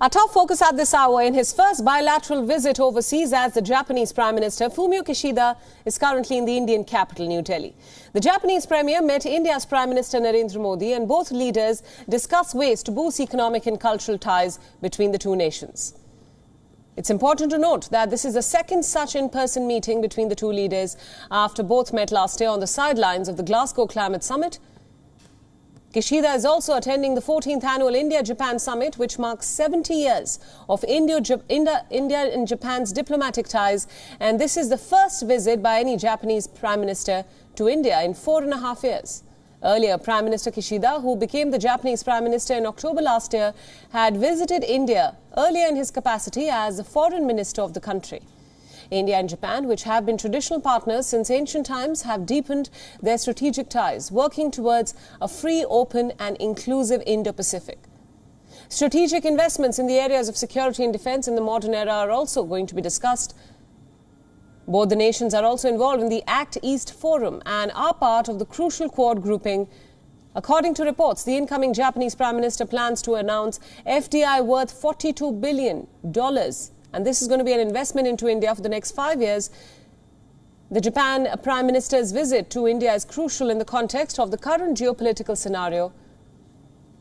Our top focus at this hour in his first bilateral visit overseas as the Japanese Prime Minister Fumio Kishida is currently in the Indian capital, New Delhi. The Japanese Premier met India's Prime Minister Narendra Modi and both leaders discussed ways to boost economic and cultural ties between the two nations. It's important to note that this is the second such in-person meeting between the two leaders after both met last year on the sidelines of the Glasgow Climate Summit. Kishida is also attending the 14th annual India-Japan Summit, which marks 70 years of India and Japan's diplomatic ties. And this is the first visit by any Japanese Prime Minister to India in 4.5 years. Earlier, Prime Minister Kishida, who became the Japanese Prime Minister in October last year, had visited India earlier in his capacity as the Foreign Minister of the country. India and Japan, which have been traditional partners since ancient times, have deepened their strategic ties, working towards a free, open and inclusive Indo-Pacific. Strategic investments in the areas of security and defence in the modern era are also going to be discussed. Both the nations are also involved in the Act East Forum and are part of the crucial Quad grouping. According to reports, the incoming Japanese Prime Minister plans to announce FDI worth $42 billion. And this is going to be an investment into India for the next 5 years. The Japan Prime Minister's visit to India is crucial in the context of the current geopolitical scenario.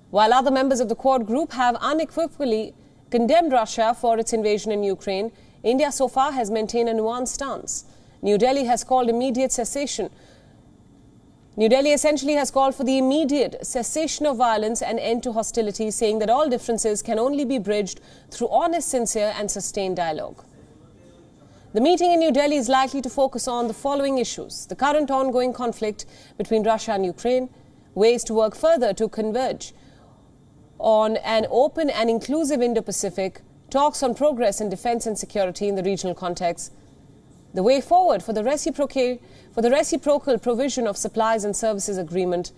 While other members of the Quad group have unequivocally condemned Russia for its invasion in Ukraine, India so far has maintained a nuanced stance. New Delhi has called immediate cessation. New Delhi essentially has called for the immediate cessation of violence and end to hostilities, saying that all differences can only be bridged through honest, sincere and sustained dialogue. The meeting in New Delhi is likely to focus on the following issues: the current ongoing conflict between Russia and Ukraine, ways to work further to converge on an open and inclusive Indo-Pacific, talks on progress in defence and security in the regional context, the way forward for the reciprocal provision of supplies and services agreement,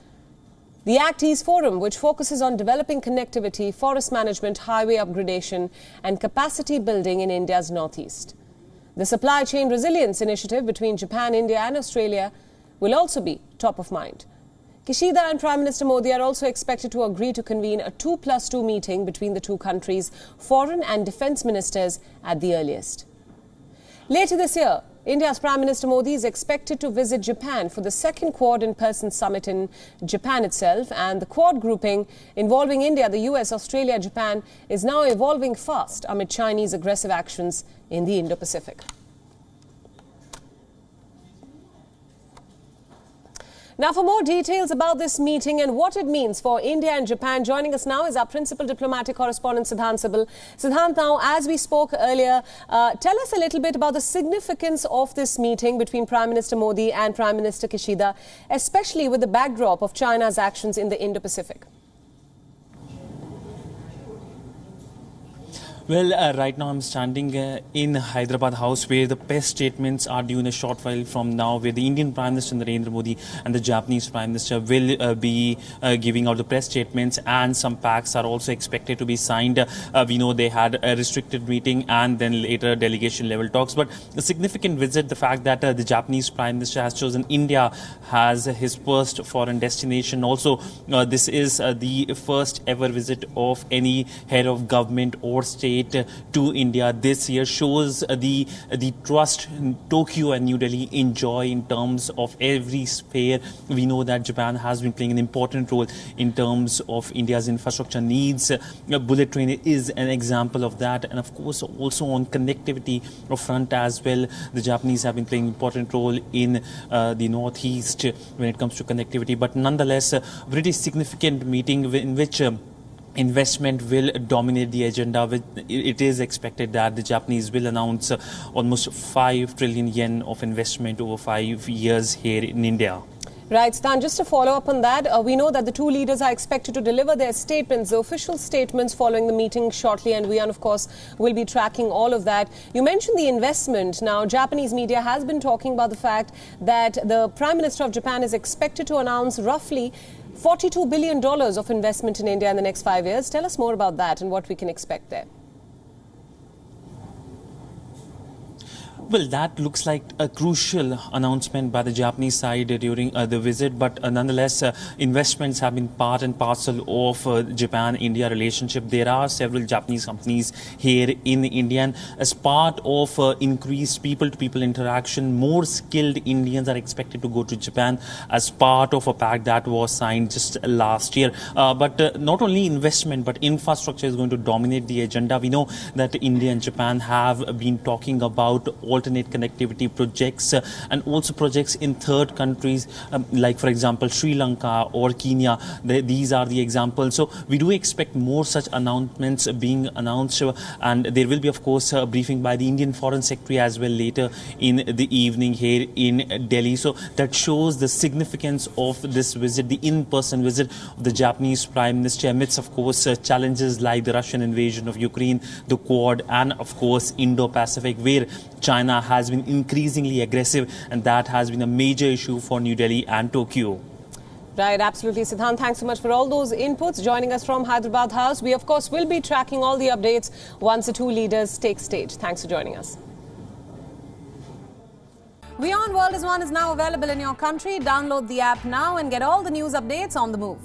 the Act East Forum, which focuses on developing connectivity, forest management, highway upgradation and capacity building in India's northeast. The Supply Chain Resilience Initiative between Japan, India and Australia will also be top of mind. Kishida and Prime Minister Modi are also expected to agree to convene a 2+2 meeting between the two countries' foreign and defence ministers at the earliest. Later this year, India's Prime Minister Modi is expected to visit Japan for the second Quad in-person summit in Japan itself, and the Quad grouping involving India, the US, Australia, Japan is now evolving fast amid Chinese aggressive actions in the Indo-Pacific. Now, for more details about this meeting and what it means for India and Japan, joining us now is our principal diplomatic correspondent, Siddhant Sibal. Siddhant, now, as we spoke earlier, tell us a little bit about the significance of this meeting between Prime Minister Modi and Prime Minister Kishida, especially with the backdrop of China's actions in the Indo-Pacific. Well, right now I'm standing in Hyderabad House, where the press statements are due in a short while from now, where the Indian Prime Minister Narendra Modi and the Japanese Prime Minister will be giving out the press statements, and some pacts are also expected to be signed. We know they had a restricted meeting and then later delegation level talks. But the significant visit, the fact that the Japanese Prime Minister has chosen India as his first foreign destination. Also, this is the first ever visit of any head of government or state to India this year, shows the trust Tokyo and New Delhi enjoy in terms of every sphere. We know that Japan has been playing an important role in terms of India's infrastructure needs. Bullet train is an example of that, and of course also on connectivity front as well. The Japanese have been playing an important role in the northeast when it comes to connectivity. But nonetheless, a very significant meeting in which investment will dominate the agenda. It is expected that the Japanese will announce almost 5 trillion yen of investment over 5 years here in India. Right, Stan, just to follow up on that, we know that the two leaders are expected to deliver their statements, the official statements following the meeting shortly, and WION, of course, will be tracking all of that. You mentioned the investment. Now, Japanese media has been talking about the fact that the Prime Minister of Japan is expected to announce roughly $42 billion of investment in India in the next 5 years. Tell us more about that and what we can expect there. Well, that looks like a crucial announcement by the Japanese side during the visit, but nonetheless, investments have been part and parcel of Japan-India relationship. There are several Japanese companies here in India, and as part of increased people-to-people interaction, more skilled Indians are expected to go to Japan as part of a pact that was signed just last year. But not only investment, but infrastructure is going to dominate the agenda. We know that India and Japan have been talking about alternate connectivity projects and also projects in third countries like, for example, Sri Lanka or Kenya. These are the examples. So we do expect more such announcements being announced, and there will be, of course, a briefing by the Indian Foreign Secretary as well later in the evening here in Delhi. So that shows the significance of this visit, the in-person visit of the Japanese Prime Minister amidst, of course, challenges like the Russian invasion of Ukraine, the Quad, and, of course, Indo-Pacific, where China has been increasingly aggressive, and that has been a major issue for New Delhi and Tokyo. Right, absolutely. Siddhant, thanks so much for all those inputs. Joining us from Hyderabad House, we of course will be tracking all the updates once the two leaders take stage. Thanks for joining us. WION World is now available in your country. Download the app now and get all the news updates on the move.